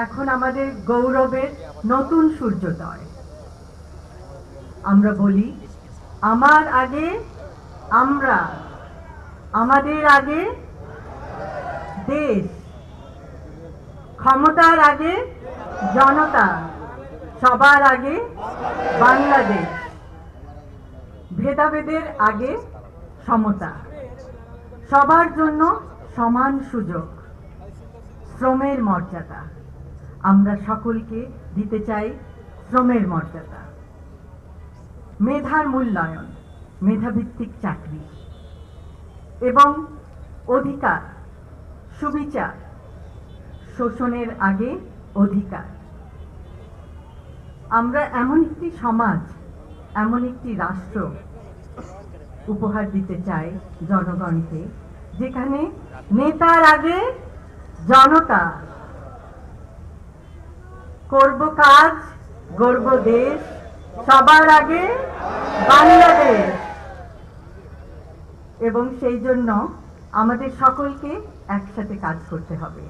এখন আমাদের গৌরবের নতুন সূর্যোদয়। আমরা বলি, আমার আগে আমরা, আমাদের আগে দেশ, ক্ষমতার আগে জনতা, সবার আগে বাংলাদেশ, ভেদাভেদের আগে সমতা, সবার জন্য সমান সুযোগ, শ্রমের মর্যাদা। আমরা সকলকে দিতে চাই শ্রমের মর্যাদা, মেধার মূল্যায়ন, মেধাভিত্তিক চাকরি এবং অধিকার, সুবিচার, শোষণের আগে অধিকার। আমরা এমন একটি সমাজ, এমন একটি রাষ্ট্র উপহার দিতে চাই জনগণকে, যেখানে নেতার আগে জনতা, করব কাজ, গড়ব দেশ, সবার আগে বাংলাদেশ। এবং সেই জন্য আমাদের সকলকে একসাথে কাজ করতে হবে।